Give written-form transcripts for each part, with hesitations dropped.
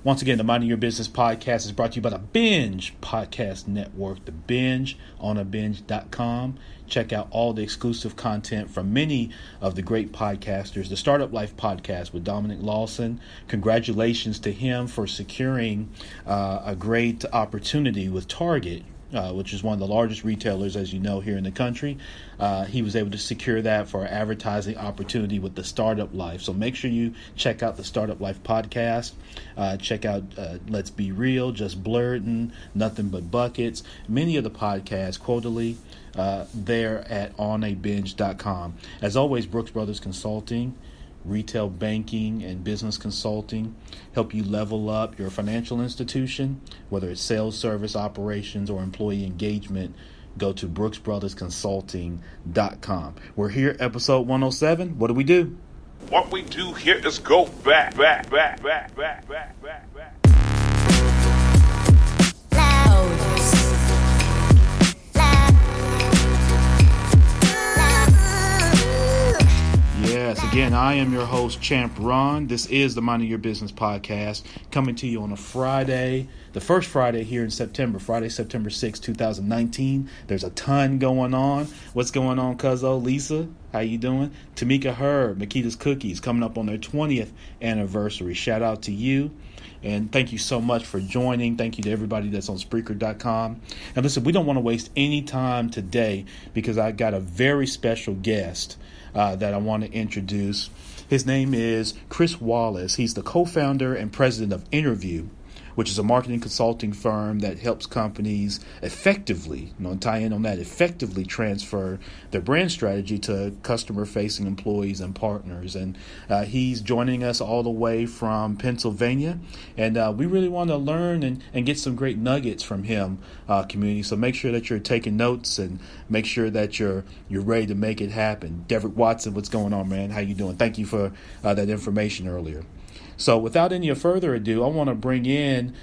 Once again, the Minding Your Business podcast is brought to you by the Binge podcast network, the Binge on a binge.com. Check out all the exclusive content from many of the great podcasters. The Startup Life podcast with Dominic Lawson. Congratulations to him for securing a great opportunity with Target, which is one of the largest retailers, as you know, here in the country. He was able to secure that for an advertising opportunity with the Startup Life. So make sure you check out the Startup Life podcast. Check out Let's Be Real, Just Blurtin', Nothing But Buckets. Many of the podcasts quarterly there at onabinge.com. As always, Brooks Brothers Consulting, retail banking and business consulting, help you level up your financial institution, whether it's sales, service, operations, or employee engagement. Go to brooksbrothersconsulting.com. We're here, episode 107. What do we do? What we do here is go back. Yes, again, I am your host, Champ Ron. This is the Minding Your Business podcast, coming to you on a Friday, the first Friday here in September, Friday, September 6, 2019. There's a ton going on. What's going on, Cuzzo? Lisa, how you doing? Tamika Herb, Makita's Cookies, coming up on their 20th anniversary. Shout out to you. And thank you so much for joining. Thank you to everybody that's on Spreaker.com. And listen, we don't want to waste any time today because I got a very special guest that I want to introduce. His name is Chris Wallace. He's the co-founder and president of InnerView, which is a marketing consulting firm that helps companies effectively, tie in on that, effectively transfer their brand strategy to customer-facing employees and partners. And he's joining us all the way from Pennsylvania. And we really want to learn and get some great nuggets from him, community. So make sure that you're taking notes and make sure that you're ready to make it happen. Derek Watson, what's going on, man? How you doing? Thank you for that information earlier. So without any further ado, I want to bring in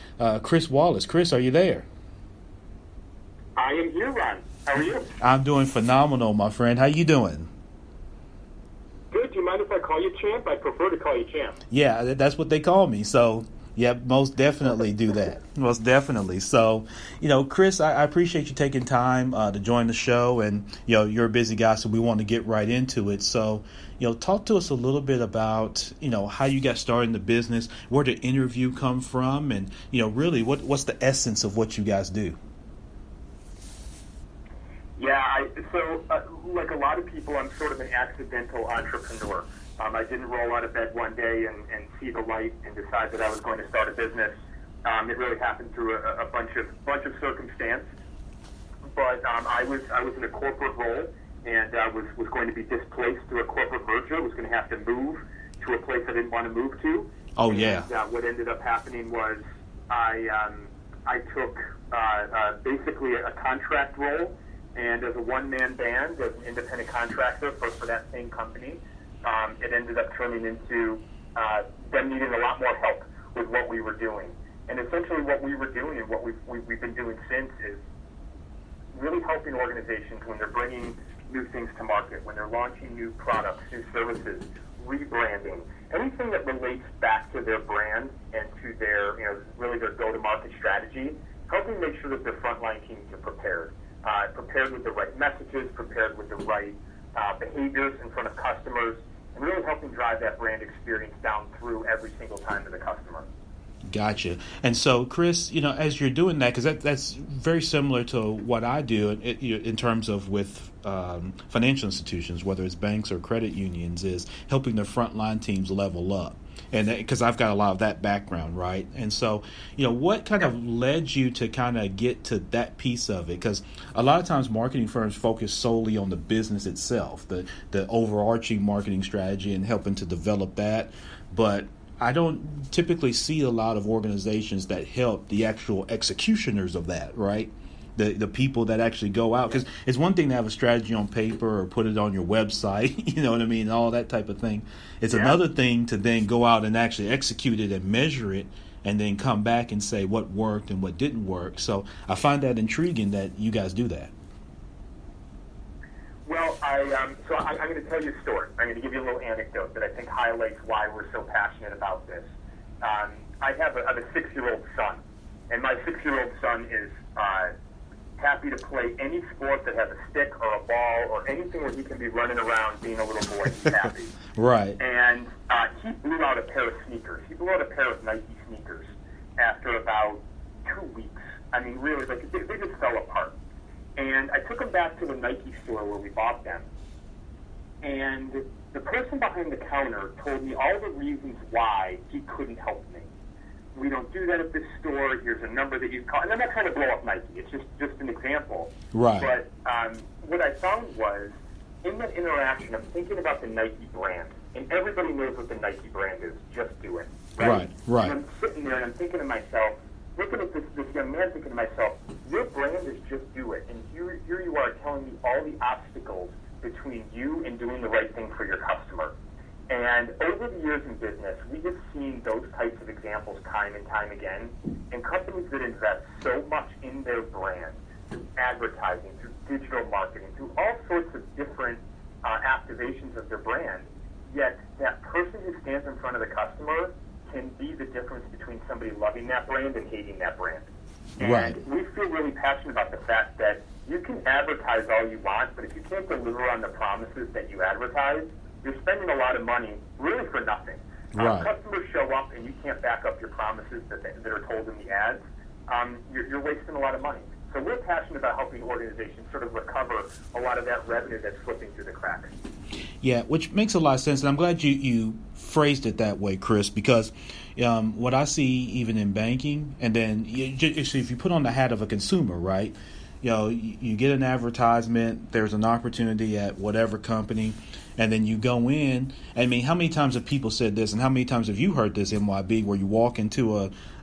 Chris Wallace. Chris, are you there? I am here, Ron. How are you? I'm doing phenomenal, my friend. How you doing? Good. Do you mind if I call you Champ? I prefer to call you Champ. Yeah, that's what they call me. So, yeah, most definitely do that. Most definitely. So, Chris, I appreciate you taking time to join the show. And, you're a busy guy, so we want to get right into it. So, talk to us a little bit about, how you got started in the business, where did InnerView come from, and, really what's the essence of what you guys do? Yeah, so like a lot of people, I'm sort of an accidental entrepreneur. I didn't roll out of bed one day and see the light and decide that I was going to start a business. It really happened through a bunch of circumstance. But I was in a corporate role, and was going to be displaced through a corporate merger. Was going to have to move to a place I didn't want to move to. Oh, yeah. And what ended up happening was I took basically a contract role, and as a one-man band, as an independent contractor for that same company, it ended up turning into them needing a lot more help with what we were doing. And essentially what we were doing and what we've been doing since is really helping organizations when they're bringing new things to market, when they're launching new products, new services, rebranding, anything that relates back to their brand and to their, really their go-to-market strategy, helping make sure that their frontline teams are prepared with the right messages, prepared with the right behaviors in front of customers, and really helping drive that brand experience down through every single time to the customer. Gotcha. And so, Chris, as you're doing that, because that's very similar to what I do in terms of with financial institutions, whether it's banks or credit unions, is helping their frontline teams level up. And because I've got a lot of that background, right? And so, what kind of led you to kind of get to that piece of it? Because a lot of times marketing firms focus solely on the business itself, the overarching marketing strategy and helping to develop that. But I don't typically see a lot of organizations that help the actual executioners of that, right? The people that actually go out. Because it's one thing to have a strategy on paper or put it on your website, you know what I mean, all that type of thing. It's another thing to then go out and actually execute it and measure it and then come back and say what worked and what didn't work. So I find that intriguing that you guys do that. Well, I'm going to tell you a story. I'm going to give you a little anecdote that I think highlights why we're so passionate about this. I have a 6-year-old son, and my 6-year-old son is happy to play any sport that has a stick or a ball or anything where he can be running around being a little boy. He's happy. Right. And he blew out a pair of sneakers. He blew out a pair of Nike sneakers after about 2 weeks. I mean, really, like, they just fell apart. And I took him back to the Nike store where we bought them. And the person behind the counter told me all the reasons why he couldn't help me. We don't do that at this store. Here's a number that you call. And I'm not trying to blow up Nike. It's just an example. Right. But what I found was, in that interaction, I'm thinking about the Nike brand. And everybody knows what the Nike brand is. Just do it. Right. And I'm sitting there and I'm thinking to myself, looking at this young man, thinking to myself, your brand is just do it. And here you are telling me all the obstacles between you and doing the right thing for your customer. And over the years in business, we have seen those types of examples time and time again. And companies that invest so much in their brand, through advertising, through digital marketing, through all sorts of different activations of their brand, yet that person who stands in front of the customer can be the difference between somebody loving that brand and hating that brand. And Right. we feel really passionate about the fact that you can advertise all you want, but if you can't deliver on the promises that you advertise, you're spending a lot of money really for nothing. Right. Customers show up and you can't back up your promises that are told in the ads. You're wasting a lot of money. So we're passionate about helping organizations sort of recover a lot of that revenue that's slipping through the cracks. Yeah, which makes a lot of sense, and I'm glad you phrased it that way, Chris, because what I see even in banking, and then if you put on the hat of a consumer, right, you get an advertisement, there's an opportunity at whatever company, and then you go in. I mean, how many times have people said this, and how many times have you heard this, MYB, where you walk into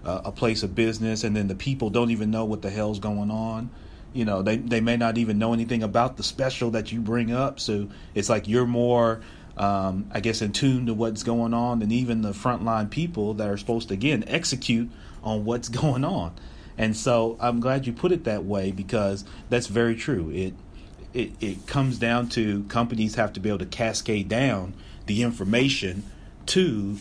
a place of business and then the people don't even know what the hell's going on? They may not even know anything about the special that you bring up. So it's like you're more, I guess, in tune to what's going on than even the frontline people that are supposed to, again, execute on what's going on. And so I'm glad you put it that way, because that's very true. It comes down to companies have to be able to cascade down the information to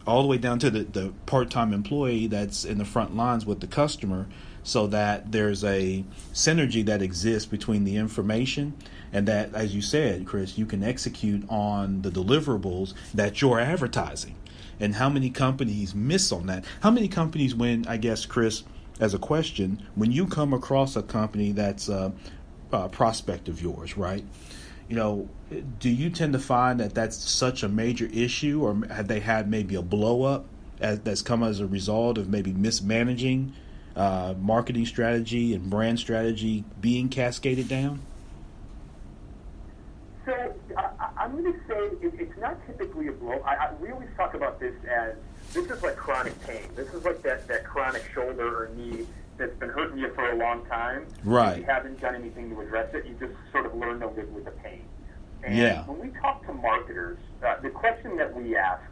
all the way down to the part-time employee that's in the front lines with the customer, so that there's a synergy that exists between the information and that, as you said, Chris, you can execute on the deliverables that you're advertising. And how many companies miss on that? How many companies, when, I guess, Chris, as a question, when you come across a company that's a prospect of yours, right? Do you tend to find that that's such a major issue, or have they had maybe a blow up that's come as a result of maybe mismanaging marketing strategy and brand strategy being cascaded down? So I'm going to say it's not typically a blow. We always talk about this as, this is like chronic pain. This is like that chronic shoulder or knee that's been hurting you for a long time. Right. You haven't done anything to address it. You just sort of learn to live with the pain. And when we talk to marketers, the question that we ask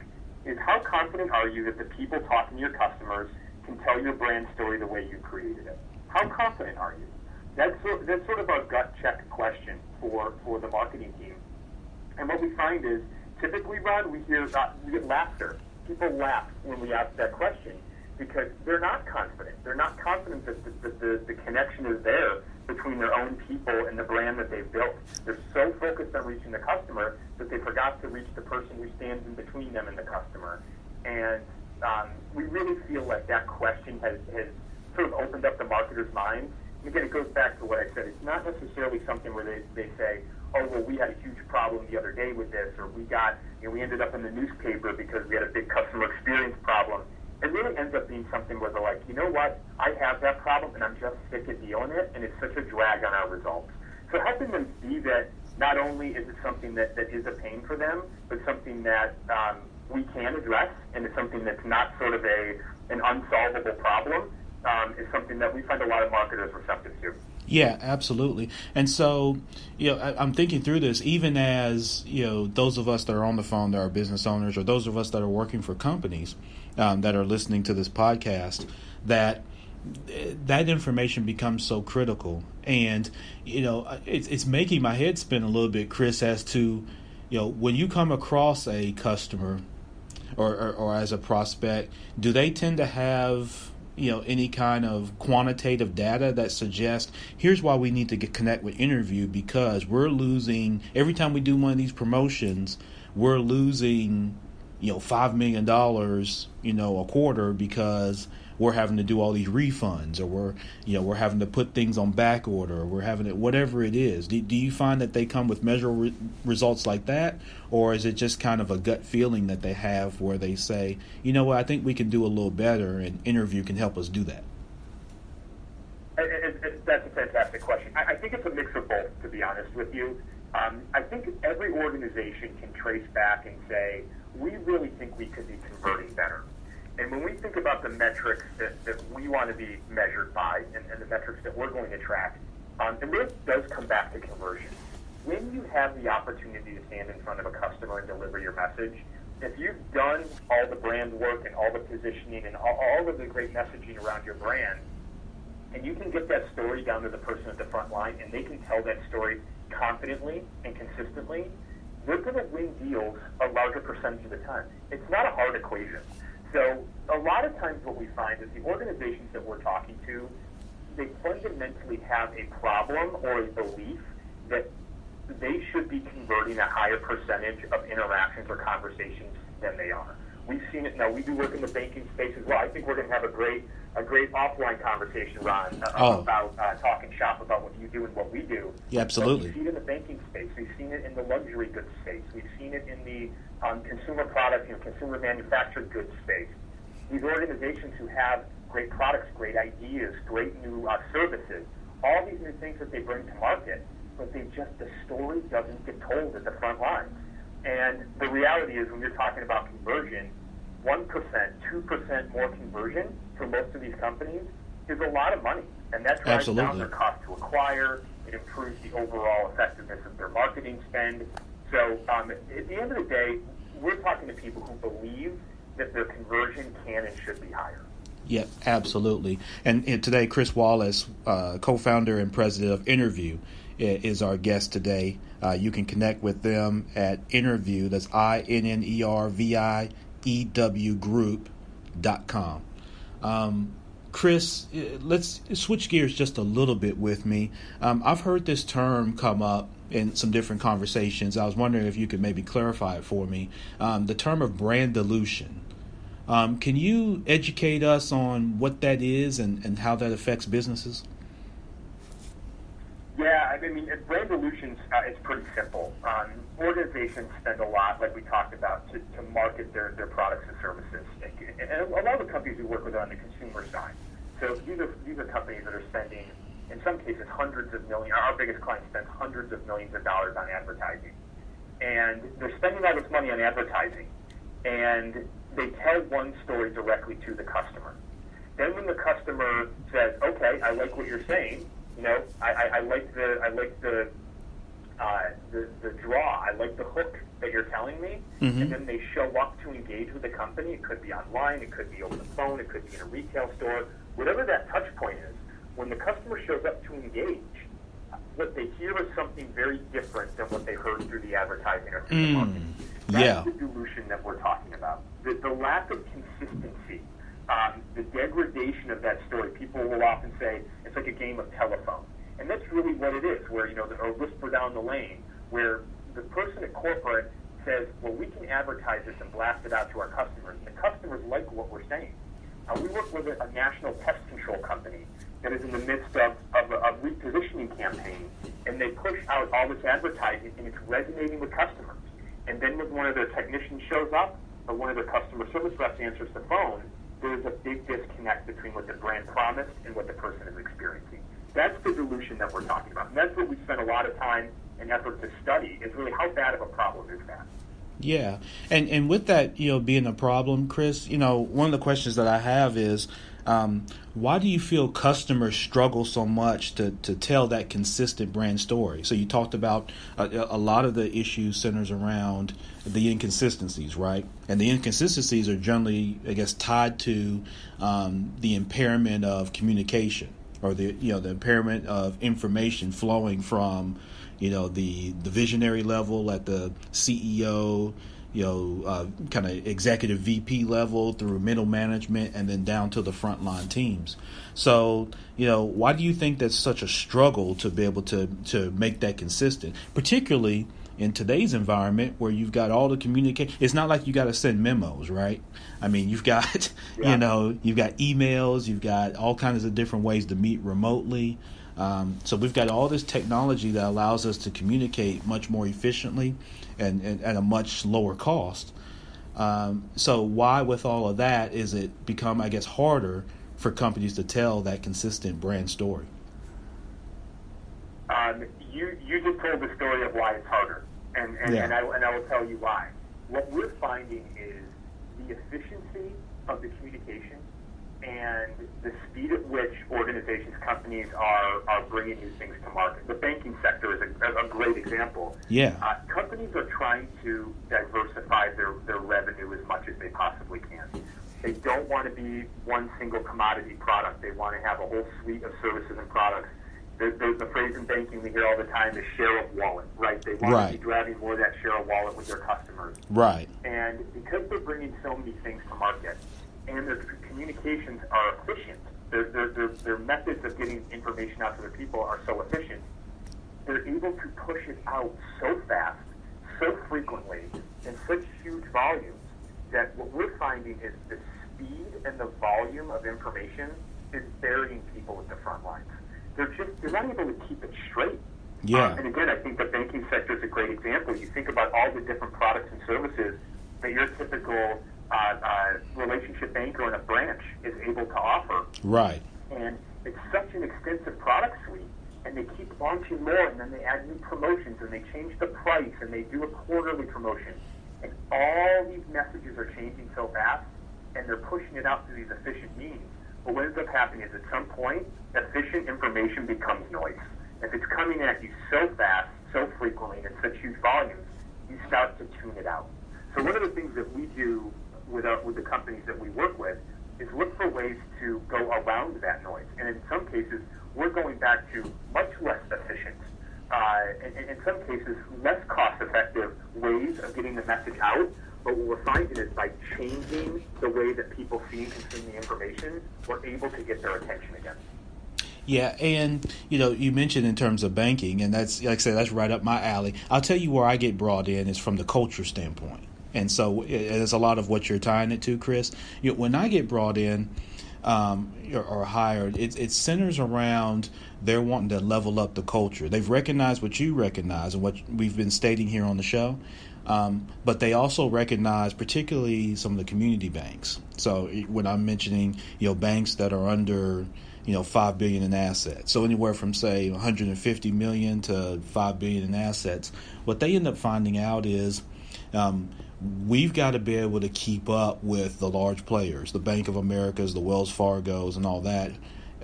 is, how confident are you that the people talking to your customers can tell your brand story the way you created it? How confident are you? That's sort of our gut check question for the marketing team. And what we find is, typically, Rod, we get laughter. People laugh when we ask that question, because they're not confident. They're not confident that the connection is there between their own people and the brand that they've built. They're so focused on reaching the customer that they forgot to reach the person who stands in between them and the customer. And we really feel like that question has sort of opened up the marketer's mind. And again, it goes back to what I said. It's not necessarily something where they say, oh, well, we had a huge problem the other day with this, or we ended up in the newspaper because we had a big customer experience problem. It really ends up being something where they're like, you know what, I have that problem and I'm just sick of dealing it, and it's such a drag on our results. So helping them see that not only is it something that is a pain for them, but something that we can address, and it's something that's not sort of an unsolvable problem, is something that we find a lot of marketers receptive to. Yeah, absolutely. And so, I'm thinking through this, even as, those of us that are on the phone that are business owners, or those of us that are working for companies that are listening to this podcast, that information becomes so critical. And, it's making my head spin a little bit, Chris, as to, when you come across a customer, or as a prospect, do they tend to have any kind of quantitative data that suggests here's why we need to connect with InnerView, because we're losing every time we do one of these promotions, we're losing $5 million a quarter because we're having to do all these refunds, or we're having to put things on back order, or we're having to, whatever it is. Do you find that they come with measurable results like that, or is it just kind of a gut feeling that they have where they say, I think we can do a little better, and InnerView can help us do that? That's a fantastic question. I think it's a mix of both, to be honest with you. I think every organization can trace back and say, we really think we could be converting better. And when we think about the metrics that we want to be measured by, and the metrics that we're going to track, it really does come back to conversion. When you have the opportunity to stand in front of a customer and deliver your message, if you've done all the brand work and all the positioning and all of the great messaging around your brand, and you can get that story down to the person at the front line, and they can tell that story confidently and consistently, they're going to win deals a larger percentage of the time. It's not a hard equation. So a lot of times what we find is the organizations that we're talking to, they fundamentally have a problem or a belief that they should be converting a higher percentage of interactions or conversations than they are. We've seen it now. We do work in the banking space as well. I think we're going to have a great offline conversation, Ron, about talking shop about what you do and what we do. Yeah, absolutely. We've seen it in the banking space. We've seen it in the luxury goods space. We've seen it in the consumer product, consumer manufactured goods space. These organizations who have great products, great ideas, great new services, all these new things that they bring to market, but the story doesn't get told at the front lines. And the reality is, when you're talking about conversion, 1%, 2% more conversion for most of these companies is a lot of money. And that drives down their cost to acquire. It improves the overall effectiveness of their marketing spend. So at the end of the day, we're talking to people who believe that their conversion can and should be higher. Yeah, absolutely. And today, Chris Wallace, co-founder and president of InnerView, is our guest today. You can connect with them at InnerView. That's InnerView Group.com. Chris, let's switch gears just a little bit with me. I've heard this term come up in some different conversations. I was wondering if you could maybe clarify it for me. The term of brand dilution. Can you educate us on what that is and how that affects businesses? Yeah, I mean, brand dilution is pretty simple. Organizations spend a lot, like we talked about, to market their products and services. And a lot of the companies we work with are on the consumer side. So these are companies that are spending, in some cases, hundreds of millions. Our biggest client spends hundreds of millions of dollars on advertising. And they're spending all this money on advertising. And they tell one story directly to the customer. Then when the customer says, okay, I like what you're saying, I like the draw, I like the hook that you're telling me, and then they show up to engage with the company. It could be online, it could be over the phone, it could be in a retail store, whatever that touch point is. When the customer shows up to engage, what they hear is something very different than what they heard through the advertising or through the marketing. That's the dilution that we're talking about. The lack of consistency, the degradation of that story. People will often say it's like a game of telephone. And that's really what it is, where, a whisper down the lane, where the person at corporate says, well, we can advertise this and blast it out to our customers. And the customers like what we're saying. We work with a national pest control company that is in the midst of a repositioning campaign, and they push out all this advertising, and it's resonating with customers. And then when one of their technicians shows up, or one of their customer service reps answers the phone, there's a big disconnect between what the brand promised and what the person is experiencing. That's the dilution that we're talking about. And that's what we spend a lot of time and effort to study, is really how bad of a problem is that. Yeah. And with that, being a problem, Chris, one of the questions that I have is, why do you feel customers struggle so much to tell that consistent brand story? So you talked about a lot of the issues centers around the inconsistencies, right? And the inconsistencies are generally, I guess, tied to the impairment of communication, or the impairment of information flowing from the visionary level at the CEO, kind of executive VP level through middle management and then down to the frontline teams. So, why do you think that's such a struggle to be able to make that consistent, particularly in today's environment where you've got all the communication? It's not like you got to send memos, right? I mean, you've got, you've got emails, you've got all kinds of different ways to meet remotely. So we've got all this technology that allows us to communicate much more efficiently and at a much lower cost. So why, with all of that, is it become, I guess, harder for companies to tell that consistent brand story? You just told the story of why it's harder, and I will tell you why. What we're finding is the efficiency of the communication and the speed at which organizations, companies are bringing new things to market. The banking sector is a great example. Yeah. Companies are trying to diversify their revenue as much as they possibly can. They don't want to be one single commodity product. They want to have a whole suite of services and products. There's the phrase in banking we hear all the time, the share of wallet, right? They want to be driving more of that share of wallet with their customers. Right. And because they're bringing so many things to market, and their communications are efficient, their methods of getting information out to their people are so efficient, they're able to push it out so fast, so frequently, in such huge volumes, that what we're finding is the speed and the volume of information is burying people at the front lines. They're not able to keep it straight. Yeah. And again, I think the banking sector is a great example. You think about all the different products and services that your typical relationship banker in a branch is able to offer. Right. And it's such an extensive product suite, and they keep launching more, and then they add new promotions, and they change the price, and they do a quarterly promotion. And all these messages are changing so fast, and they're pushing it out through these efficient means. But what ends up happening is at some point, efficient information becomes noise. If it's coming at you so fast, so frequently, in such huge volumes, you start to tune it out. So one of the things that we do with the companies that we work with is look for ways to go around that noise. And in some cases, we're going back to much less efficient, and in some cases, less cost-effective ways of getting the message out. But what we're finding is by changing the way that people see and consume the information, we're able to get their attention again. Yeah, and you mentioned in terms of banking, and that's, like I said, that's right up my alley. I'll tell you where I get brought in is from the culture standpoint. And so it's a lot of what you're tying it to, Chris. When I get brought in or hired, it centers around they're wanting to level up the culture. They've recognized what you recognize and what we've been stating here on the show. But they also recognize particularly some of the community banks. So when I'm mentioning, banks that are under, $5 billion in assets. So anywhere from, say, $150 million to $5 billion in assets. What they end up finding out is we've got to be able to keep up with the large players, the Bank of Americas, the Wells Fargos, and all that,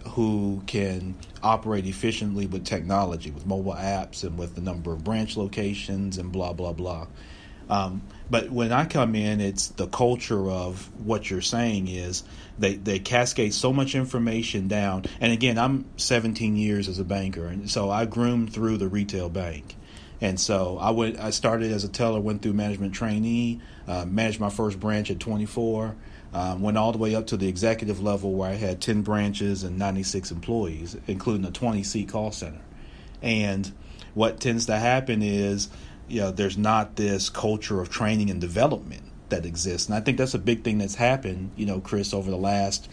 who can operate efficiently with technology, with mobile apps and with the number of branch locations and blah, blah, blah. But when I come in, it's the culture of what you're saying is they cascade so much information down. And again, I'm 17 years as a banker, and so I groomed through the retail bank. And so I started as a teller, went through management trainee, managed my first branch at 24, went all the way up to the executive level where I had 10 branches and 96 employees, including a 20-seat call center. And what tends to happen is, there's not this culture of training and development that exists. And I think that's a big thing that's happened, Chris, over the last,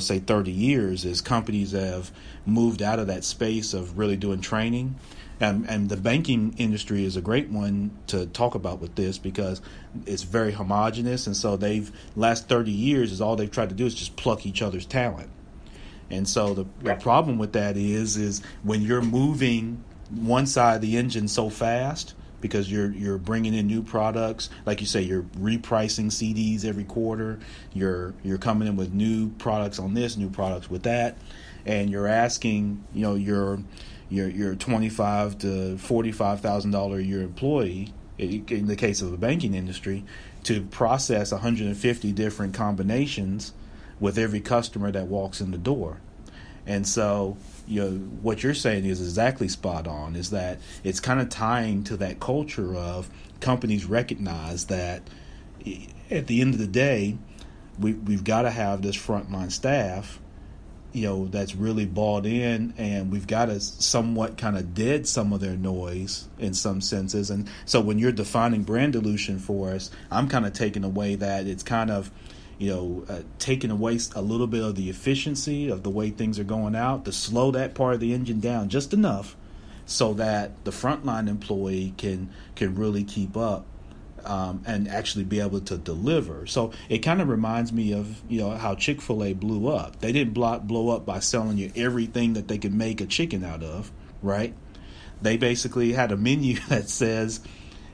say 30 years, is companies have moved out of that space of really doing training. And the banking industry is a great one to talk about with this because it's very homogenous. And so last 30 years is all they've tried to do is just pluck each other's talent. And so the problem with that is when you're moving one side of the engine so fast, because you're bringing in new products, like you say, you're repricing CDs every quarter, you're coming in with new products on this, new products with that, and you're asking your $25,000 to $45,000 a year employee, in the case of the banking industry, to process 150 different combinations with every customer that walks in the door. And so, what you're saying is exactly spot on, is that it's kind of tying to that culture of companies recognize that at the end of the day, we've got to have this frontline staff, that's really bought in, and we've got to somewhat kind of dead some of their noise in some senses. And so when you're defining brand dilution for us, I'm kind of taking away that it's kind of, taking away a little bit of the efficiency of the way things are going out, to slow that part of the engine down just enough so that the frontline employee can really keep up. And actually be able to deliver. So it kind of reminds me of how Chick-fil-A blew up. They didn't blow up by selling you everything that they could make a chicken out of, right? They basically had a menu that says,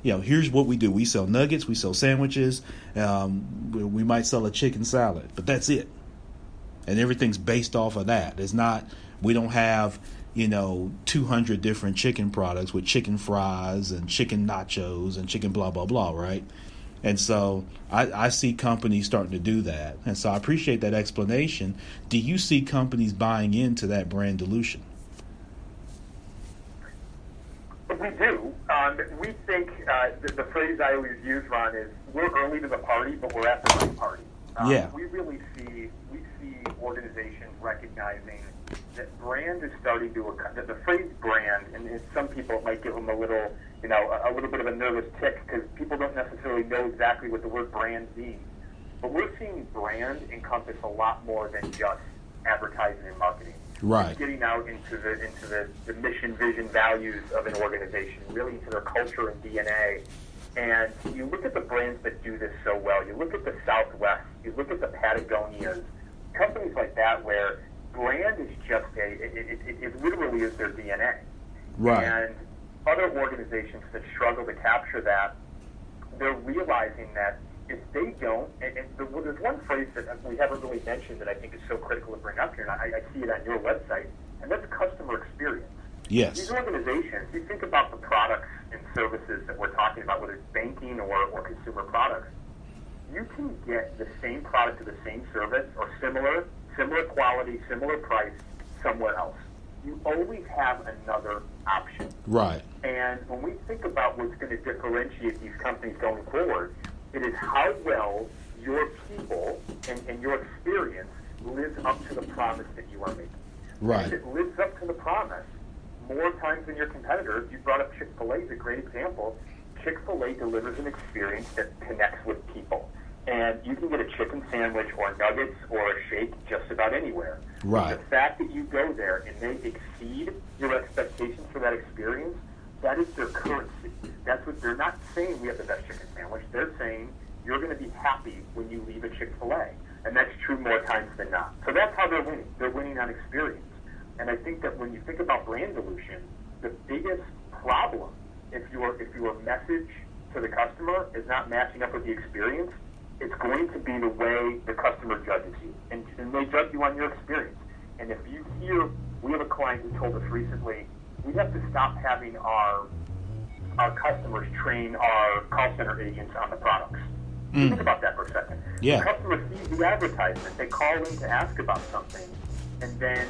here's what we do. We sell nuggets, we sell sandwiches, we might sell a chicken salad, but that's it. And everything's based off of that. It's not, we don't have 200 different chicken products with chicken fries and chicken nachos and chicken blah, blah, blah, right? And so I see companies starting to do that. And so I appreciate that explanation. Do you see companies buying into that brand dilution? We do. We think the phrase I always use, Ron, is we're early to the party, but we're at the right party. We really see organizations recognizing that brand is starting to, that the phrase brand, and some people, it might give them a little bit of a nervous tick because people don't necessarily know exactly what the word brand means. But we're seeing brand encompass a lot more than just advertising and marketing. Right. It's getting out into the mission, vision, values of an organization, really into their culture and DNA. And you look at the brands that do this so well. You look at the Southwest. You look at the Patagonias. Companies like that where brand is just it literally is their DNA. Right. And other organizations that struggle to capture that, they're realizing that if they don't, and there's one phrase that we haven't really mentioned that I think is so critical to bring up here, and I see it on your website, and that's customer experience. Yes. These organizations, you think about the products and services that we're talking about, whether it's banking or consumer products, you can get the same product or the same service or similar quality, similar price somewhere else. You always have another option. Right. And when we think about what's going to differentiate these companies going forward, it is how well your people and your experience lives up to the promise that you are making. Right. If it lives up to the promise more times than your competitors, you brought up Chick-fil-A is a great example. Chick-fil-A delivers an experience that connects with people. And you can get a chicken sandwich or nuggets or a shake just about anywhere. Right. The fact that you go there and they exceed your expectations for that experience, that is their currency. That's what they're not saying we have the best chicken sandwich. They're saying you're going to be happy when you leave a Chick-fil-A. And that's true more times than not. So that's how they're winning. They're winning on experience. And I think that when you think about brand dilution, the biggest problem, if your message to the customer is not matching up with the experience, it's going to be the way the customer judges you. And they judge you on your experience. And if you hear, we have a client who told us recently, we have to stop having our customers train our call center agents on the products. Think about that for a second. Yeah. The customer sees the advertisement. They call in to ask about something, and then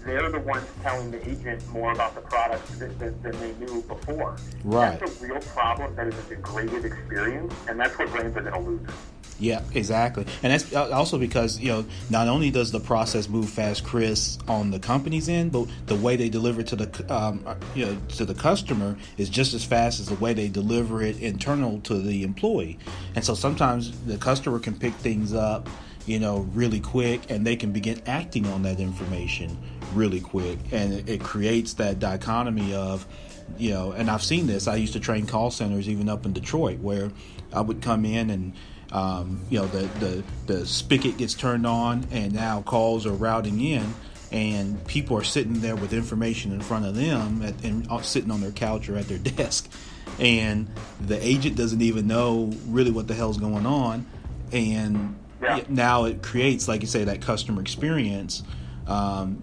they're the ones telling the agent more about the product than they knew before. Right. That's a real problem. That is a degraded experience, and that's what brands are going to lose. Yeah, exactly. And that's also because, not only does the process move fast, Chris, on the company's end, but the way they deliver it to the, to the customer is just as fast as the way they deliver it internal to the employee. And so sometimes the customer can pick things up, really quick, and they can begin acting on that information really quick. And it creates that dichotomy of, and I've seen this. I used to train call centers even up in Detroit, where I would come in and the spigot gets turned on, and now calls are routing in, and people are sitting there with information in front of them and sitting on their couch or at their desk, and the agent doesn't even know really what the hell's going on, and now it creates, like you say, that customer experience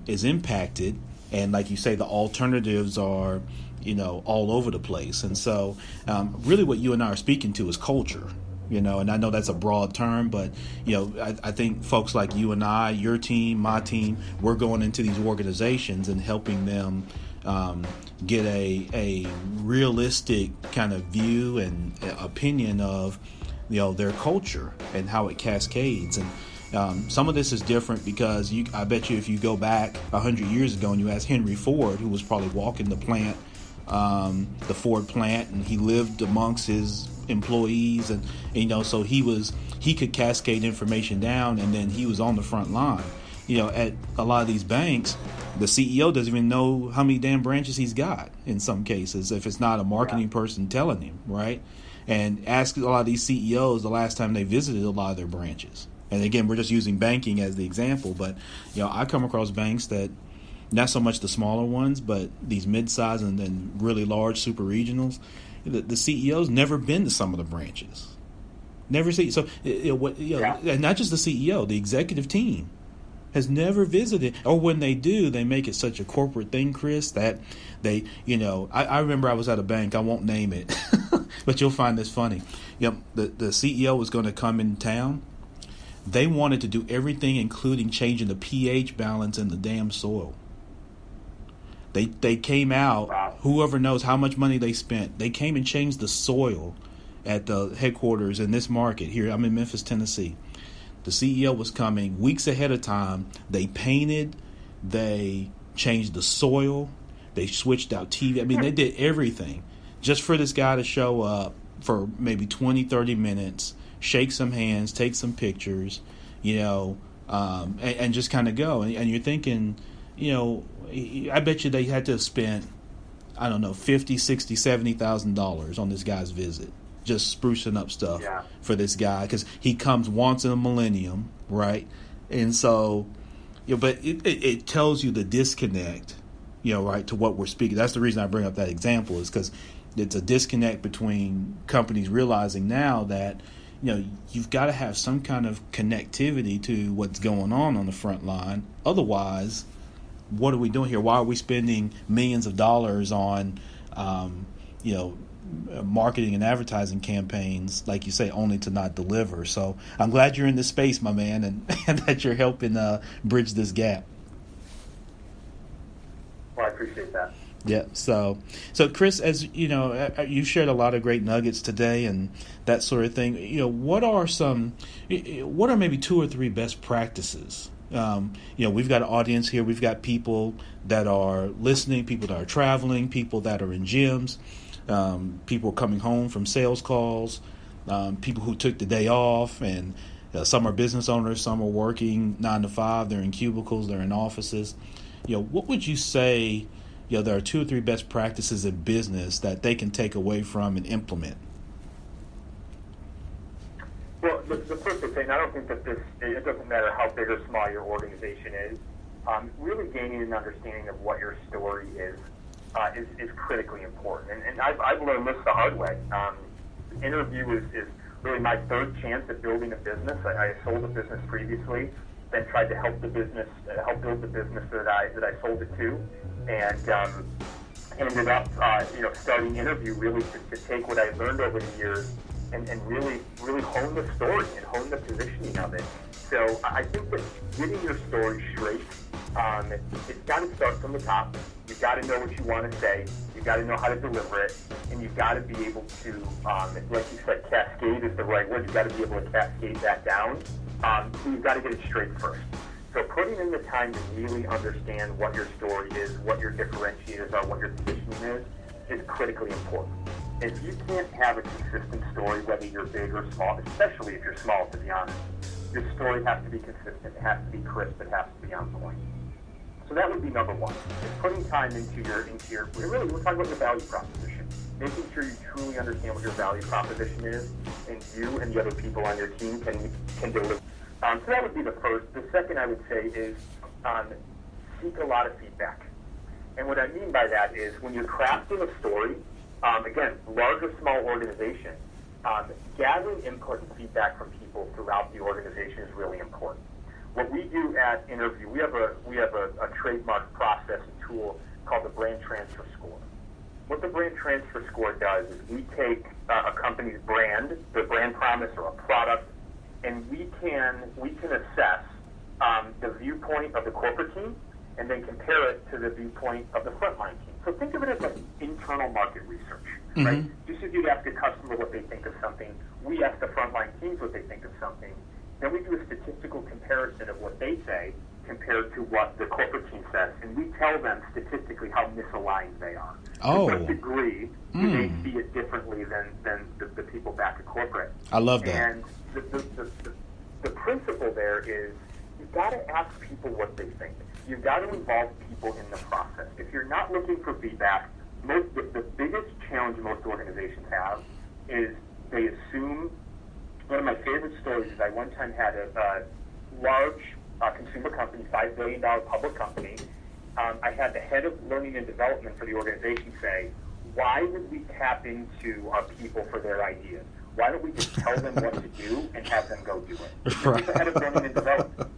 is impacted, and like you say, the alternatives are all over the place. And so really what you and I are speaking to is culture. And I know that's a broad term, but, I think folks like you and I, your team, my team, we're going into these organizations and helping them get a realistic kind of view and opinion of, their culture and how it cascades. And some of this is different because I bet you if you go back 100 years ago and you ask Henry Ford, who was probably walking the plant, the Ford plant, and he lived amongst his employees, and so he could cascade information down, and then he was on the front line. At a lot of these banks, the CEO doesn't even know how many damn branches he's got in some cases if it's not a marketing person telling him, right? And ask a lot of these CEOs the last time they visited a lot of their branches. And again, we're just using banking as the example, but I come across banks that, not so much the smaller ones, but these mid-size and then really large super regionals, the CEO's never been to some of the branches. Never see. So, and not just the CEO, the executive team has never visited. Or when they do, they make it such a corporate thing, Chris, that they, I remember I was at a bank, I won't name it, but you'll find this funny. The CEO was going to come in town. They wanted to do everything, including changing the pH balance in the damn soil. They came out, wow. Whoever knows how much money they spent, they came and changed the soil at the headquarters in this market here. I'm in Memphis, Tennessee. The CEO was coming weeks ahead of time. They painted, they changed the soil, they switched out TV. I mean, they did everything just for this guy to show up for maybe 20, 30 minutes, shake some hands, take some pictures, and just kind of go. And you're thinking, I bet you they had to have spent, I don't know, $50,000, $60,000, $70,000 on this guy's visit, just sprucing up stuff for this guy because he comes once in a millennium, right? And so, but it tells you the disconnect, right, to what we're speaking. That's the reason I bring up that example is because it's a disconnect between companies realizing now that, you've got to have some kind of connectivity to what's going on the front line. Otherwise, what are we doing here? Why are we spending millions of dollars on, marketing and advertising campaigns, like you say, only to not deliver? So I'm glad you're in this space, my man, and that you're helping bridge this gap. Well, I appreciate that. Yeah. So Chris, as you shared a lot of great nuggets today and that sort of thing. What are maybe 2 or 3 best practices? We've got an audience here. We've got people that are listening, people that are traveling, people that are in gyms, people coming home from sales calls, people who took the day off, and some are business owners, some are working 9 to 5. They're in cubicles, they're in offices. What would you say? There are 2 or 3 best practices in business that they can take away from and implement. Well, the first thing, I don't think that it doesn't matter how big or small your organization is, really gaining an understanding of what your story is critically important. And I've learned this the hard way. InnerView is really my 3rd chance at building a business. I sold a business previously, then tried to help build the business that I sold it to, and ended up starting InnerView really to take what I learned over the years and really hone the story and hone the positioning of it. So I think that getting your story straight, it's got to start from the top. You've got to know what you want to say. You've got to know how to deliver it, and you've got to be able to, like you said, cascade is the right word. You've got to be able to cascade that down. So you've got to get it straight first. So putting in the time to really understand what your story is, what your differentiators are, what your positioning is critically important. If you can't have a consistent story, whether you're big or small, especially if you're small, to be honest, your story has to be consistent, it has to be crisp, it has to be on point. So that would be number one. Is putting time into your really, we're talking about your value proposition. Making sure you truly understand what your value proposition is, and you and the other people on your team can deliver. So that would be the first. The second I would say is seek a lot of feedback. And what I mean by that is when you're crafting a story, again, large or small organization, gathering input and feedback from people throughout the organization is really important. What we do at InnerView, we have a trademark process and tool called the brand transfer score. what the brand transfer score does is we take a company's brand, their brand promise or a product, and we can assess the viewpoint of the corporate team and then compare it to the viewpoint of the frontline team. So think of it as like internal market research, right? Just as you'd ask a customer what they think of something, we ask the frontline teams what they think of something. Then we do a statistical comparison of what they say compared to what the corporate team says, and we tell them statistically how misaligned they are. Oh. To what degree do they see it differently than the people back at corporate? I love that. And the principle there is you've got to ask people what they think. You've got to involve people in the process. If you're not looking for feedback, the biggest challenge most organizations have is they assume. One of my favorite stories is I one time had a large consumer company, $5 billion public company. I had the head of learning and development for the organization say, why would we tap into our people for their ideas? Why don't we just tell them what to do and have them go do it? This is the head of learning and development.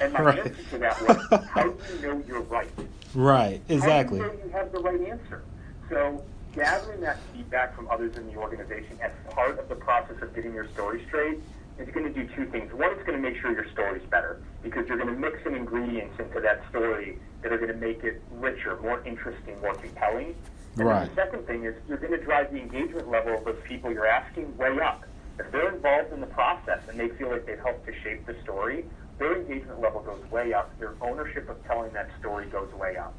And my answer to that was, how do you know you're right? Right, exactly. How do you know you have the right answer? So gathering that feedback from others in the organization as part of the process of getting your story straight is going to do two things. One, it's going to make sure your story's better because you're going to mix some ingredients into that story that are going to make it richer, more interesting, more compelling. And right. then the second thing is you're going to drive the engagement level of those people you're asking way up. If they're involved in the process and they feel like they've helped to shape the story, their engagement level goes way up. Their ownership of telling that story goes way up.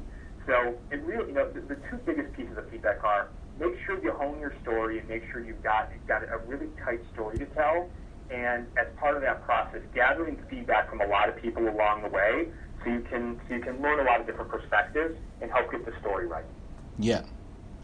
So it really, the two biggest pieces of feedback are make sure you hone your story and make sure you've got a really tight story to tell. And as part of that process, gathering feedback from a lot of people along the way, so you can learn a lot of different perspectives and help get the story right. Yeah,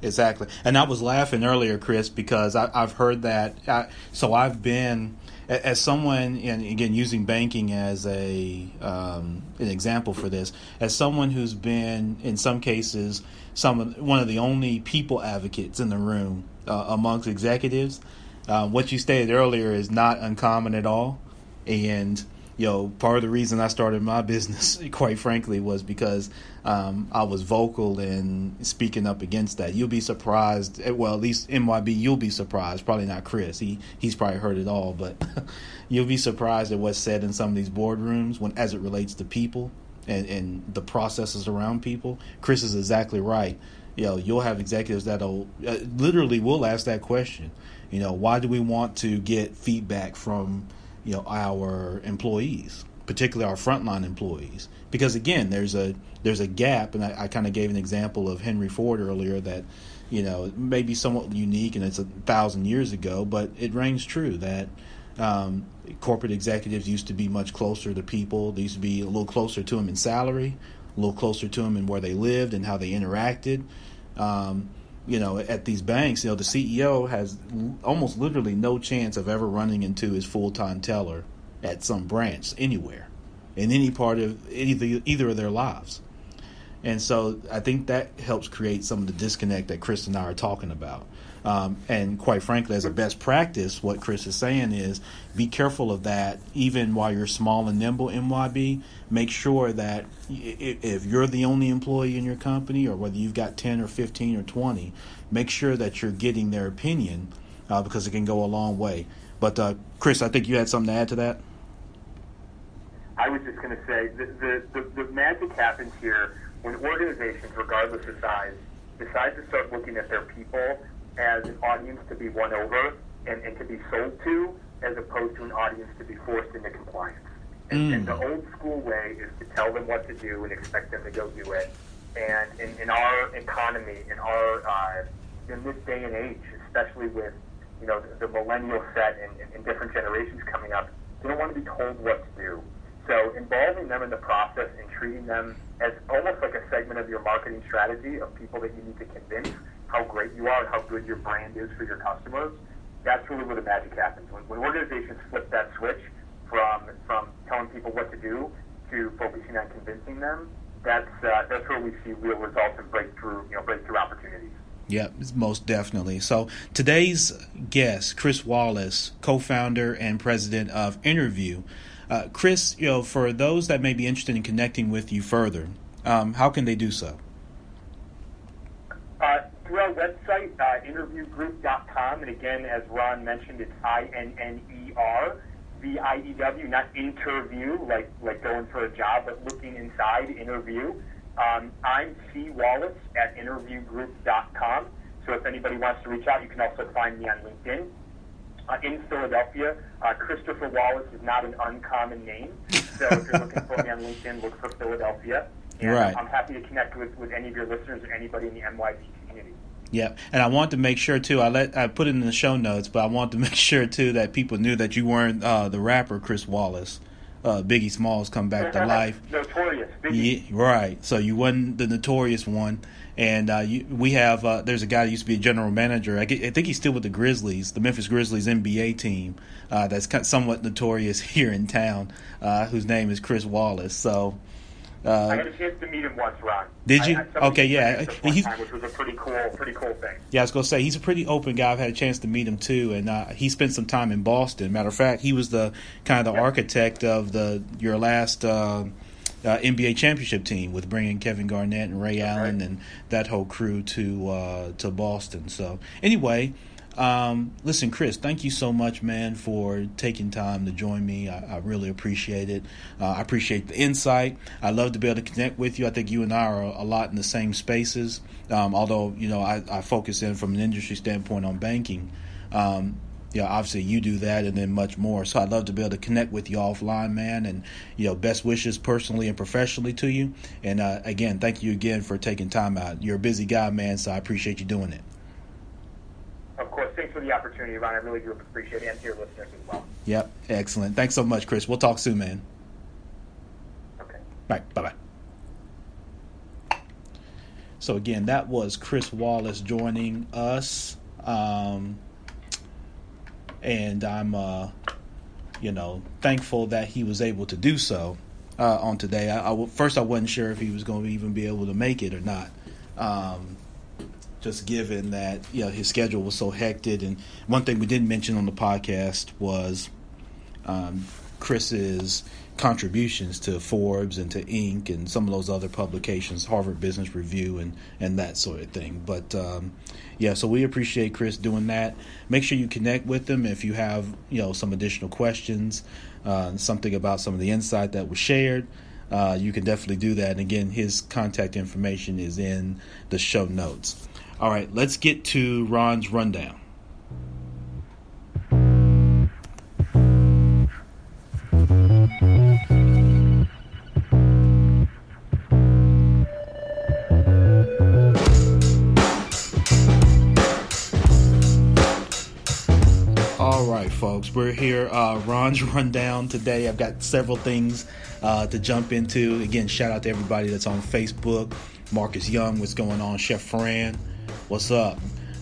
exactly. And I was laughing earlier, Chris, because I've heard that. So I've been, as someone, and again using banking as an example for this, as someone who's been in some cases one of the only people advocates in the room amongst executives. What you stated earlier is not uncommon at all. And, part of the reason I started my business, quite frankly, was because I was vocal in speaking up against that. You'll be surprised. Well, at least MYB, you'll be surprised. Probably not Chris. He's probably heard it all. But you'll be surprised at what's said in some of these boardrooms as it relates to people and the processes around people. Chris is exactly right. You'll have executives that'll literally will ask that question. Why do we want to get feedback from, our employees, particularly our frontline employees? Because again, there's a gap, and I kind of gave an example of Henry Ford earlier that, may be somewhat unique and it's 1,000 years ago, but it rings true that corporate executives used to be much closer to people. They used to be a little closer to them in salary, a little closer to them in where they lived and how they interacted. At these banks, the CEO has almost literally no chance of ever running into his full-time teller at some branch anywhere in any part of either of their lives. And so I think that helps create some of the disconnect that Chris and I are talking about. And quite frankly, as a best practice, what Chris is saying is be careful of that. Even while you're small and nimble, MYB, make sure that if you're the only employee in your company, or whether you've got 10 or 15 or 20, make sure that you're getting their opinion because it can go a long way. But Chris, I think you had something to add to that. I was just going to say the magic happens here when organizations, regardless of size, decide to start looking at their people as an audience to be won over and to be sold to, as opposed to an audience to be forced into compliance. And the old school way is to tell them what to do and expect them to go do it. And in our economy, in this day and age, especially with the millennial set and different generations coming up, they don't want to be told what to do. So involving them in the process and treating them as almost like a segment of your marketing strategy of people that you need to convince how great you are and how good your brand is for your customers, that's really where the magic happens. When organizations flip that switch from telling people what to do to focusing on convincing them, that's where we see real results and breakthrough opportunities. Yeah, most definitely. So today's guest, Chris Wallace, co-founder and president of InnerView. Chris, for those that may be interested in connecting with you further, how can they do so? Through our website, InnerViewGroup.com, and again, as Ron mentioned, it's INNERVIEW, not interview, like going for a job, but looking inside, interview. I'm cwallace at InnerViewGroup.com, so if anybody wants to reach out, you can also find me on LinkedIn. In Philadelphia, Christopher Wallace is not an uncommon name, so if you're looking for me on LinkedIn, look for Philadelphia. And right. I'm happy to connect with any of your listeners or anybody in the NYC community. Yeah, and I want to make sure too. I put it in the show notes, but I want to make sure too that people knew that you weren't the rapper Chris Wallace. Biggie Smalls come back to life. Notorious Biggie. Yeah, right. So you wasn't the notorious one, and we have. There's a guy that used to be a general manager. I think he's still with the Grizzlies, the Memphis Grizzlies NBA team. That's somewhat notorious here in town. Whose name is Chris Wallace. So. I had a chance to meet him once, Ron. Did you? Okay, yeah. Which was a pretty cool thing. Yeah, I was gonna say he's a pretty open guy. I've had a chance to meet him too, and he spent some time in Boston. Matter of fact, he was the architect of your last NBA championship team with bringing Kevin Garnett and Ray Allen and that whole crew to Boston. So anyway. Listen, Chris, thank you so much, man, for taking time to join me. I really appreciate it. I appreciate the insight. I love to be able to connect with you. I think you and I are a lot in the same spaces, although, I focus in from an industry standpoint on banking. Obviously you do that and then much more. So I'd love to be able to connect with you offline, man, and, best wishes personally and professionally to you. And, again, thank you again for taking time out. You're a busy guy, man, so I appreciate you doing it. Of course. Thanks for the opportunity, Ron. I really do appreciate it, and to your listeners as well. Yep. Excellent. Thanks so much, Chris. We'll talk soon, man. Okay. All right. Bye-bye. So, again, that was Chris Wallace joining us. And I'm, thankful that he was able to do so on today. First, I wasn't sure if he was going to even be able to make it or not. Just given that his schedule was so hectic. And one thing we didn't mention on the podcast was Chris's contributions to Forbes and to Inc. and some of those other publications, Harvard Business Review and that sort of thing. But so we appreciate Chris doing that. Make sure you connect with him if you have some additional questions, something about some of the insight that was shared. You can definitely do that. And again, his contact information is in the show notes. All right, let's get to Ron's rundown. All right, folks, we're here. Ron's rundown today. I've got several things to jump into. Again, shout out to everybody that's on Facebook. Marcus Young, what's going on? Chef Fran, what's up?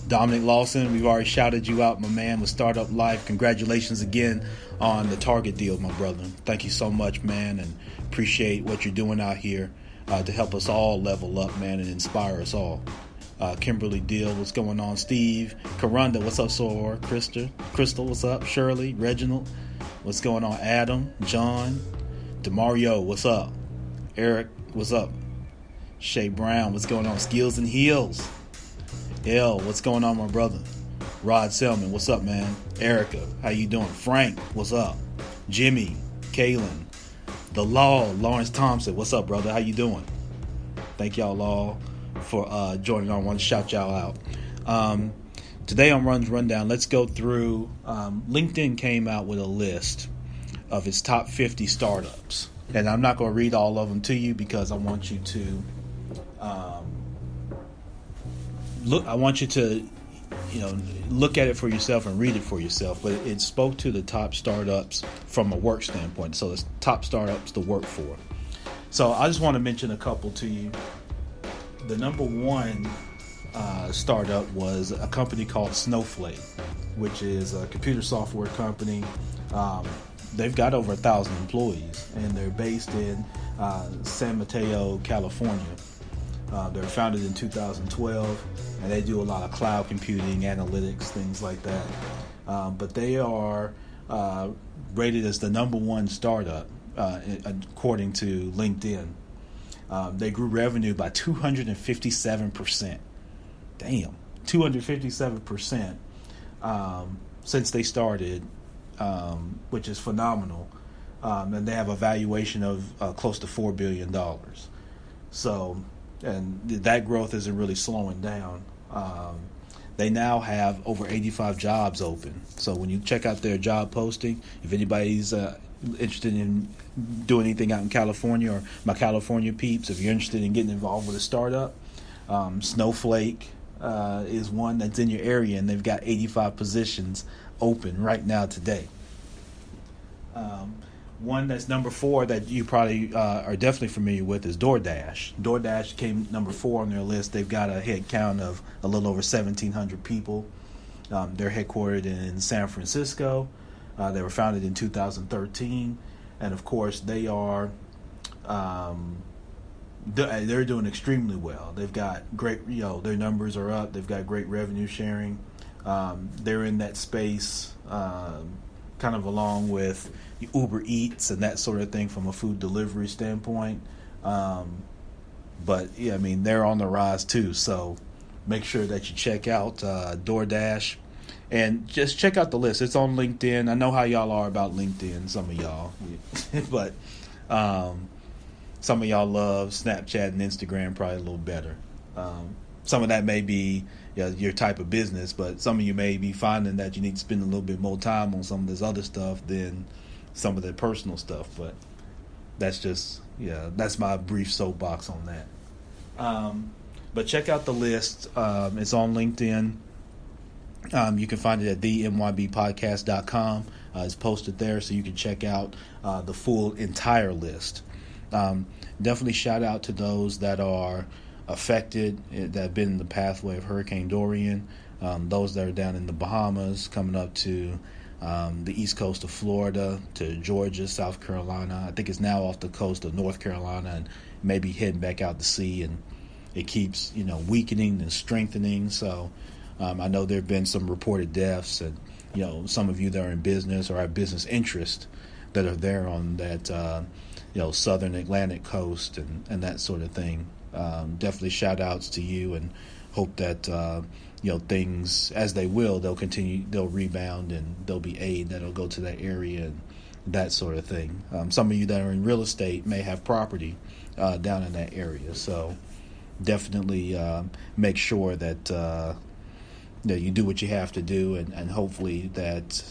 Dominic Lawson, we've already shouted you out, my man, with Startup Life. Congratulations again on the Target deal, my brother. Thank you so much, man, and appreciate what you're doing out here to help us all level up, man, and inspire us all. Kimberly Deal, what's going on? Steve, Karunda, what's up, Sora? Crystal, what's up? Shirley, Reginald, what's going on? Adam, John, DeMario, what's up? Eric, what's up? Shay Brown, what's going on? Skills and Heels. L, what's going on, my brother? Rod Selman, what's up, man? Erica, how you doing? Frank, what's up? Jimmy, Kaylin, The Law, Lawrence Thompson, what's up, brother? How you doing? Thank y'all all for joining on. I want to shout y'all out. Today on Run's Rundown, let's go through. LinkedIn came out with a list of its top 50 startups. And I'm not going to read all of them to you because I want you to look at it for yourself and read it for yourself. But it spoke to the top startups from a work standpoint. So it's top startups to work for. So I just want to mention a couple to you. The number one startup was a company called Snowflake, which is a computer software company. They've got over 1,000 employees, and they're based in San Mateo, California. They were founded in 2012, and they do a lot of cloud computing, analytics, things like that. But they are rated as the number one startup, according to LinkedIn. They grew revenue by 257%. Damn, 257% since they started, which is phenomenal. And they have a valuation of close to $4 billion. So, and that growth isn't really slowing down. They now have over 85 jobs open. So when you check out their job posting, if anybody's interested in doing anything out in California, or my California peeps, if you're interested in getting involved with a startup, Snowflake is one that's in your area, and they've got 85 positions open right now today. One that's number 4 that you probably are definitely familiar with is DoorDash. DoorDash came number 4 on their list. They've got a head count of a little over 1,700 people. They're headquartered in San Francisco. They were founded in 2013. And, of course, they are they're doing extremely well. They've got great, their numbers are up. They've got great revenue sharing. They're in that space kind of along with Uber Eats and that sort of thing from a food delivery standpoint. But, yeah, I mean, they're on the rise too. So make sure that you check out DoorDash. And just check out the list. It's on LinkedIn. I know how y'all are about LinkedIn, some of y'all. But some of y'all love Snapchat and Instagram probably a little better. Some of that may be your type of business, but some of you may be finding that you need to spend a little bit more time on some of this other stuff than some of the personal stuff. But that's just, that's my brief soapbox on that. But check out the list. It's on LinkedIn. You can find it at themybpodcast.com. It's posted there, so you can check out the full entire list. Definitely shout out to those that are affected, that have been in the pathway of Hurricane Dorian, those that are down in the Bahamas, coming up to the east coast of Florida, to Georgia, South Carolina. I think it's now off the coast of North Carolina and maybe heading back out to sea, and it keeps weakening and strengthening. So I know there have been some reported deaths, and some of you that are in business or have business interest that are there on that southern Atlantic coast and that sort of thing. Definitely shout outs to you, and hope that things, as they will, they'll rebound, and there'll be aid that'll go to that area and that sort of thing. Some of you that are in real estate may have property down in that area, so definitely make sure that you do what you have to do, and hopefully that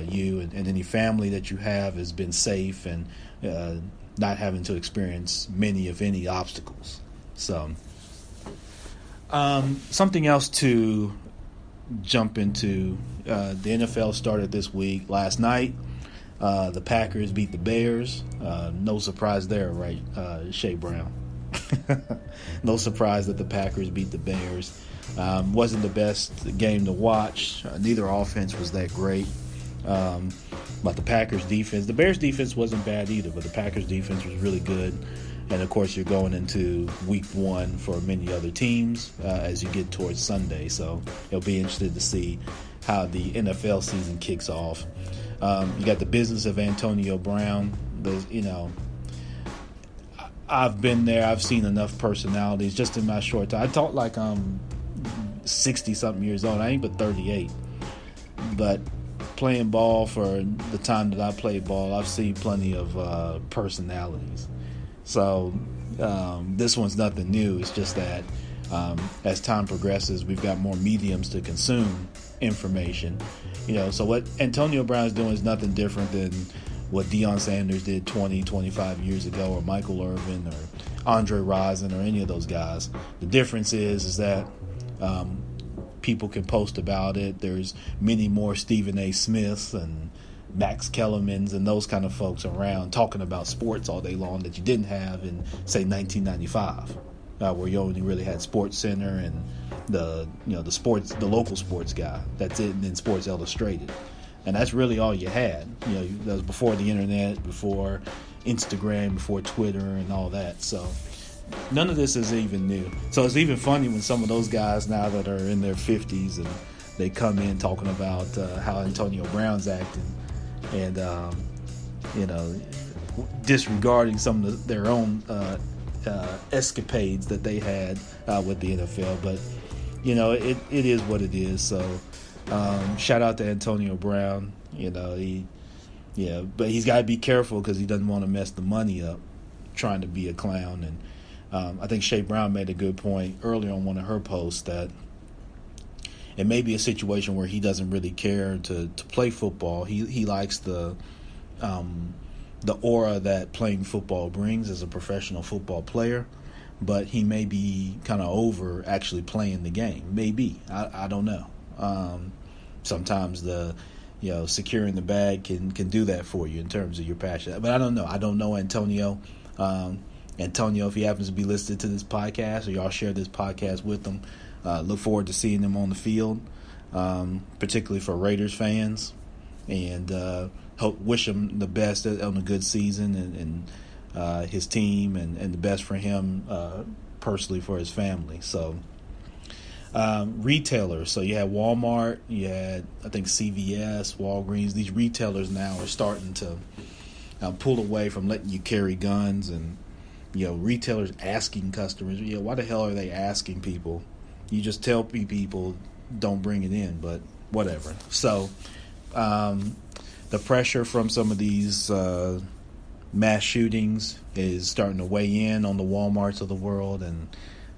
you and any family that you have has been safe and not having to experience many, if any, obstacles. So, something else to jump into. The NFL started this week. Last night, the Packers beat the Bears. No surprise there, right, Shea Brown? No surprise that the Packers beat the Bears. Wasn't the best game to watch. Neither offense was that great. But the Packers defense, the Bears defense wasn't bad either, but the Packers defense was really good. And, of course, you're going into week 1 for many other teams as you get towards Sunday. So it'll be interesting to see how the NFL season kicks off. You got the business of Antonio Brown. I've been there. I've seen enough personalities just in my short time. I talk like I'm 60-something years old. I ain't but 38. But playing ball for the time that I played ball, I've seen plenty of personalities. So this one's nothing new. It's just that as time progresses, we've got more mediums to consume information. So what Antonio Brown is doing is nothing different than what Deion Sanders did 20, 25 years ago, or Michael Irvin, or Andre Rison, or any of those guys. The difference is that people can post about it. There's many more Stephen A. Smiths and Max Kellermans and those kind of folks around talking about sports all day long that you didn't have in, say, 1995, where you only really had Sports Center and the local sports guy. That's it, and then Sports Illustrated, and that's really all you had. That was before the internet, before Instagram, before Twitter, and all that. So none of this is even new. So it's even funny when some of those guys now that are in their 50s and they come in talking about how Antonio Brown's acting. And, disregarding some of their own escapades that they had with the NFL. But it is what it is. So shout out to Antonio Brown. But he's got to be careful because he doesn't want to mess the money up trying to be a clown. And I think Shay Brown made a good point earlier on one of her posts that it may be a situation where he doesn't really care to play football. He likes the aura that playing football brings as a professional football player, but he may be kind of over actually playing the game. Maybe. I don't know. Sometimes securing the bag can do that for you in terms of your passion. But I don't know. I don't know Antonio. Antonio, if he happens to be listening to this podcast or y'all share this podcast with him, look forward to seeing him on the field, particularly for Raiders fans. And wish him the best on a good season and his team and the best for him personally for his family. So retailers. So you had Walmart, you had I think CVS, Walgreens. These retailers now are starting to pull away from letting you carry guns, and retailers asking customers, why the hell are they asking people? You just tell people don't bring it in, but whatever. So the pressure from some of these mass shootings is starting to weigh in on the Walmarts of the world, and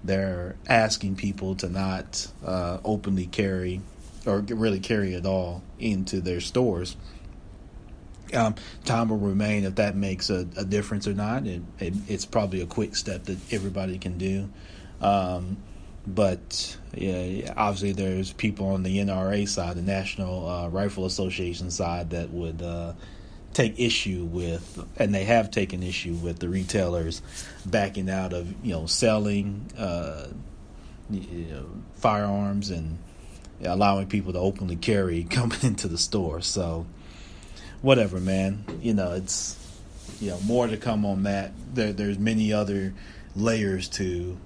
they're asking people to not openly carry or really carry at all into their stores. Time will remain if that makes a difference or not. It's probably a quick step that everybody can do. But obviously there's people on the NRA side, the National Rifle Association side, that would take issue with, and they have taken issue with, the retailers backing out of selling firearms and allowing people to openly carry coming into the store. So whatever, man. It's more to come on that. There's many other layers to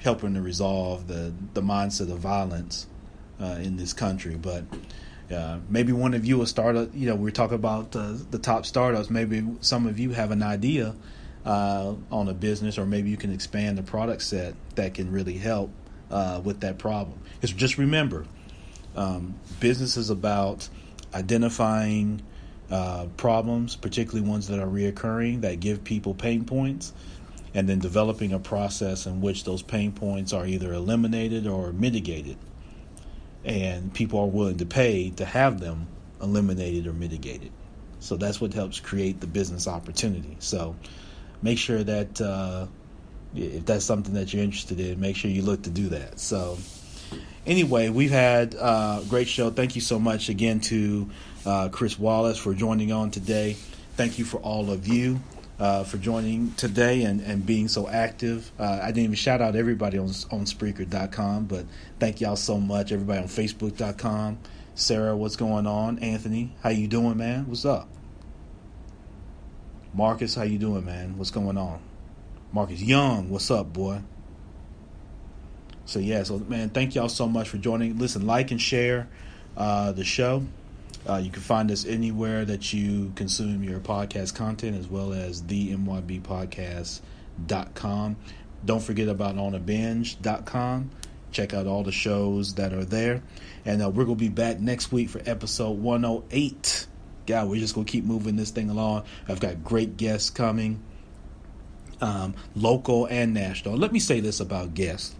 helping to resolve the mindset of violence in this country. But maybe one of you will start we're talking about the top startups. Maybe some of you have an idea on a business, or maybe you can expand the product set that can really help with that problem. Because just remember, business is about identifying problems, particularly ones that are reoccurring, that give people pain points, and then developing a process in which those pain points are either eliminated or mitigated. And people are willing to pay to have them eliminated or mitigated. So that's what helps create the business opportunity. So make sure that if that's something that you're interested in, make sure you look to do that. So anyway, we've had a great show. Thank you so much again to Chris Wallace for joining on today. Thank you for all of you for joining today and being so active. I didn't even shout out everybody on Spreaker.com, but thank y'all so much. Everybody on Facebook.com. Sarah, what's going on? Anthony, how you doing, man? What's up? Marcus, how you doing, man? What's going on? Marcus Young, what's up, boy? So man, thank y'all so much for joining. Listen, like and share the show. You can find us anywhere that you consume your podcast content, as well as the mybpodcast.com. Don't forget about onabinge.com. Check out all the shows that are there. And we're going to be back next week for episode 108. God, we're just going to keep moving this thing along. I've got great guests coming, local and national. Let me say this about guests.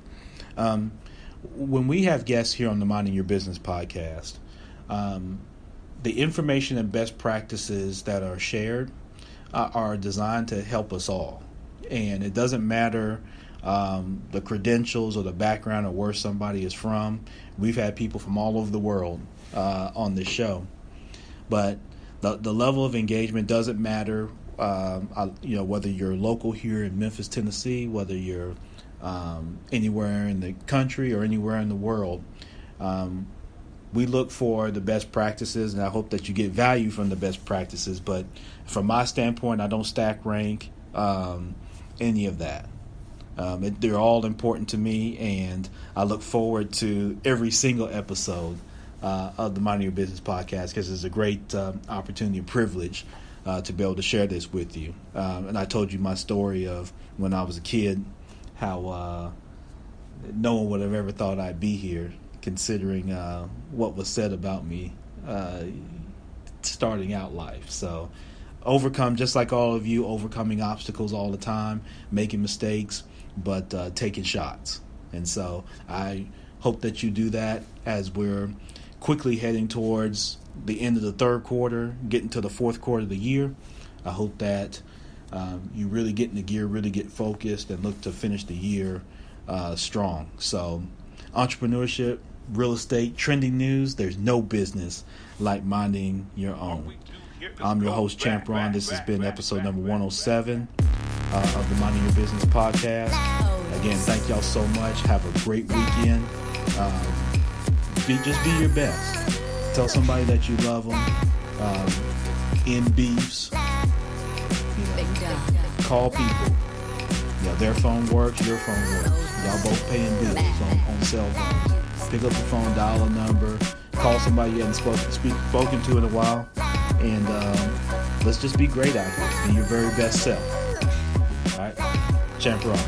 When we have guests here on the Minding Your Business podcast, the information and best practices that are shared are designed to help us all. And it doesn't matter the credentials or the background or where somebody is from. We've had people from all over the world on this show. But the level of engagement doesn't matter, whether you're local here in Memphis, Tennessee, whether you're anywhere in the country or anywhere in the world. We look for the best practices, and I hope that you get value from the best practices. But from my standpoint, I don't stack rank any of that. They're all important to me, and I look forward to every single episode of the Minding Your Business podcast, because it's a great opportunity and privilege to be able to share this with you. And I told you my story of when I was a kid, how no one would have ever thought I'd be here, considering what was said about me starting out life. So overcome, just like all of you, overcoming obstacles all the time, making mistakes, but taking shots. And so I hope that you do that as we're quickly heading towards the end of the third quarter, getting to the fourth quarter of the year. I hope that you really get in the gear, really get focused, and look to finish the year strong. So entrepreneurship, real estate, trending news, there's no business like minding your own. I'm your host, Champ Ron. This has been episode number 107 of the Minding Your Business podcast. Again, thank y'all so much. Have a great weekend. Just be your best. Tell somebody that you love them. End beefs. Call people. Their phone works, your phone works. Y'all both paying bills on cell phones. Pick up the phone, dial a number, call somebody you haven't spoken to in a while, and let's just be great out here. Be your very best self. All right? Champ Ron.